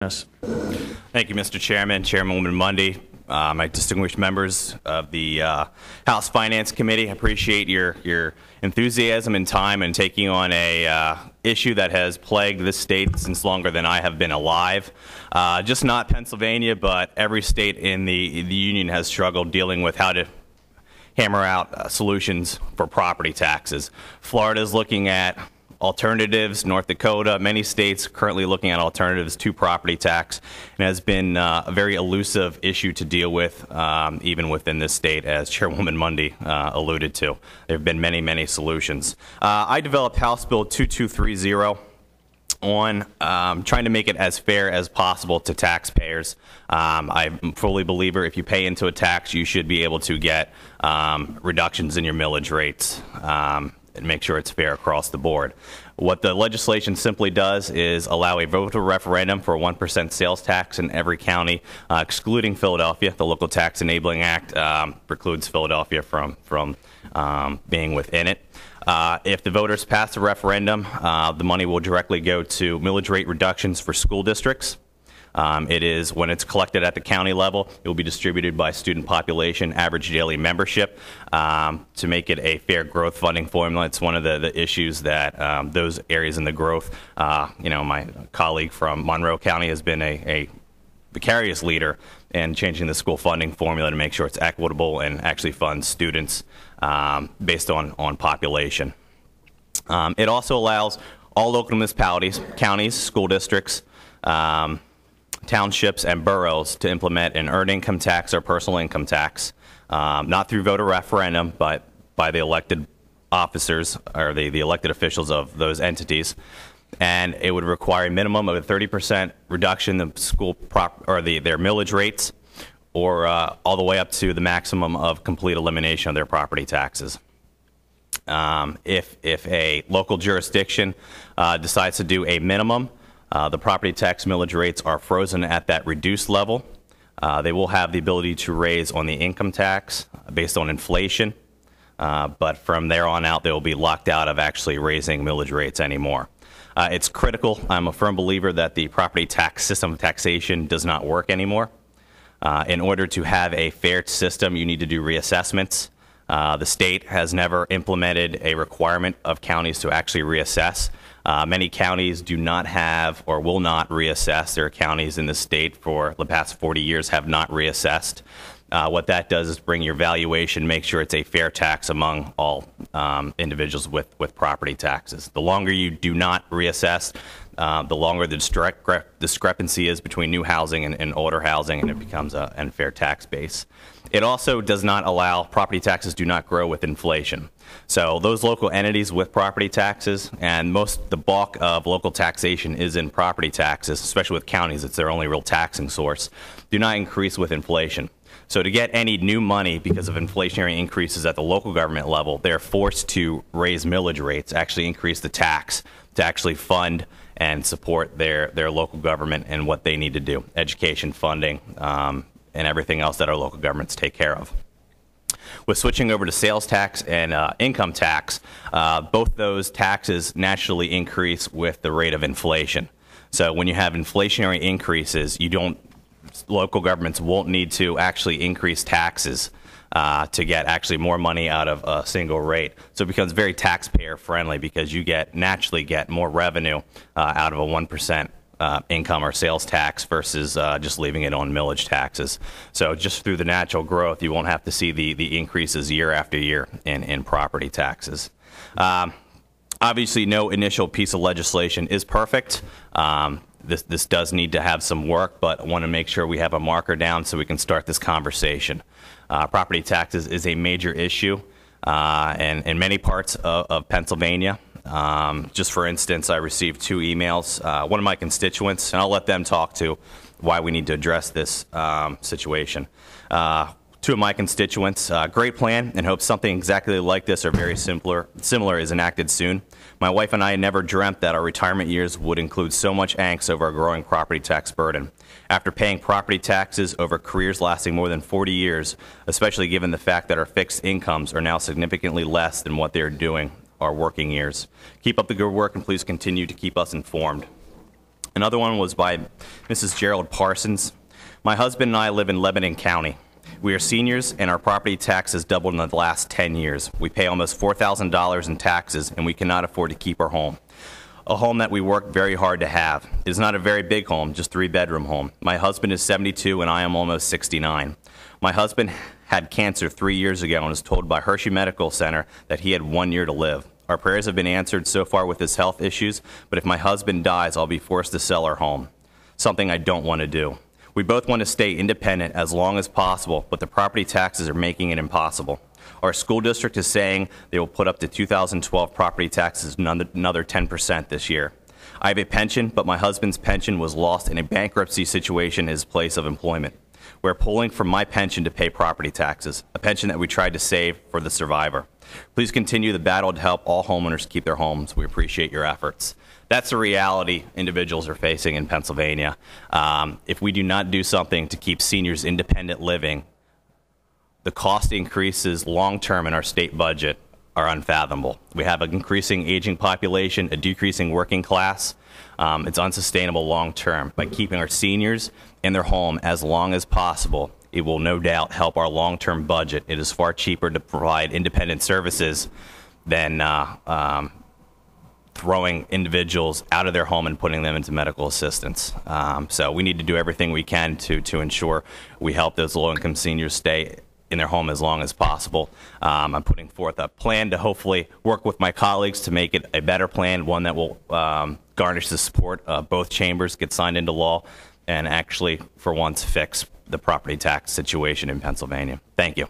Yes. Thank you, Mr. Chairman, Chairwoman Mundy, my distinguished members of the House Finance Committee. I appreciate your enthusiasm and time in taking on a issue that has plagued this state since longer than I have been alive. Just not Pennsylvania, but every state in the union has struggled dealing with how to hammer out solutions for property taxes. Florida is looking at alternatives. North Dakota, many states currently looking at alternatives to property tax, and has been a very elusive issue to deal with, even within this state, as Chairwoman Mundy alluded to. There have been many, many solutions. I developed House Bill 2230 on trying to make it as fair as possible to taxpayers. I'm a fully believer if you pay into a tax, you should be able to get reductions in your millage rates. And make sure it's fair across the board. What the legislation simply does is allow a voter referendum for a 1% sales tax in every county, excluding Philadelphia. The Local Tax Enabling Act precludes Philadelphia from being within it. If the voters pass the referendum, the money will directly go to millage rate reductions for school districts. It is, when it's collected at the county level, it will be distributed by student population, average daily membership, to make it a fair growth funding formula. It's one of the issues that those areas in the growth, my colleague from Monroe County has been a vicarious leader in changing the school funding formula to make sure it's equitable and actually funds students based on population. It also allows all local municipalities, counties, school districts, townships and boroughs to implement an earned income tax or personal income tax, not through voter referendum, but by the elected officers or the elected officials of those entities. And it would require a minimum of a 30% reduction in the school their millage rates, or all the way up to the maximum of complete elimination of their property taxes. If a local jurisdiction decides to do a minimum, the property tax millage rates are frozen at that reduced level. They will have the ability to raise on the income tax based on inflation, but from there on out, they will be locked out of actually raising millage rates anymore. It's critical. I'm a firm believer that the property tax system of taxation does not work anymore. In order to have a fair system, you need to do reassessments. The state has never implemented a requirement of counties to actually reassess. Many counties do not have or will not reassess. There are counties in the state for the past 40 years have not reassessed. What that does is bring your valuation, make sure it's a fair tax among all individuals with property taxes. The longer you do not reassess, the longer the discrepancy is between new housing and older housing, and it becomes an unfair tax base. It also does not allow, property taxes do not grow with inflation. So those local entities with property taxes, and the bulk of local taxation is in property taxes, especially with counties, it's their only real taxing source, do not increase with inflation. So to get any new money because of inflationary increases at the local government level, they're forced to raise millage rates, actually increase the tax to actually fund and support their local government and what they need to do, education funding, and everything else that our local governments take care of. With switching over to sales tax and income tax, both those taxes naturally increase with the rate of inflation. So when you have inflationary increases, local governments won't need to actually increase taxes to get actually more money out of a single rate. So it becomes very taxpayer friendly because you naturally get more revenue out of a 1% income or sales tax versus just leaving it on millage taxes. So just through the natural growth, you won't have to see the increases year after year in property taxes. Obviously, no initial piece of legislation is perfect. This does need to have some work, but I want to make sure we have a marker down so we can start this conversation. Property taxes is a major issue in many parts of Pennsylvania. Just for instance, I received 2 emails. One of my constituents, and I'll let them talk to why we need to address this situation. 2 of my constituents, great plan, and hope something exactly like this or very similar is enacted soon. My wife and I never dreamt that our retirement years would include so much angst over a growing property tax burden. After paying property taxes over careers lasting more than 40 years, especially given the fact that our fixed incomes are now significantly less than what they're doing our working years. Keep up the good work, and please continue to keep us informed. Another one was by Mrs. Gerald Parsons. My husband and I live in Lebanon County. We are seniors, and our property tax has doubled in the last 10 years. We pay almost $4,000 in taxes, and we cannot afford to keep our home. A home that we worked very hard to have. It is not a very big home, just 3-bedroom home. My husband is 72, and I am almost 69. My husband had cancer 3 years ago and was told by Hershey Medical Center that he had 1 year to live. Our prayers have been answered so far with his health issues, but if my husband dies, I'll be forced to sell our home, something I don't want to do. We both want to stay independent as long as possible, but the property taxes are making it impossible. Our school district is saying they will put up to 2012 property taxes another 10% this year. I have a pension, but my husband's pension was lost in a bankruptcy situation in his place of employment. We're pulling from my pension to pay property taxes, a pension that we tried to save for the survivor. Please continue the battle to help all homeowners keep their homes. We appreciate your efforts. That's the reality individuals are facing in Pennsylvania. If we do not do something to keep seniors independent living, the cost increases long-term in our state budget are unfathomable. We have an increasing aging population, a decreasing working class. It's unsustainable long-term. By keeping our seniors in their home as long as possible, it will no doubt help our long-term budget. It is far cheaper to provide independent services than throwing individuals out of their home and putting them into medical assistance. So we need to do everything we can to ensure we help those low-income seniors stay in their home as long as possible. I'm putting forth a plan to hopefully work with my colleagues to make it a better plan, one that will garnish the support of both chambers, get signed into law, and actually, for once, fix the property tax situation in Pennsylvania. Thank you.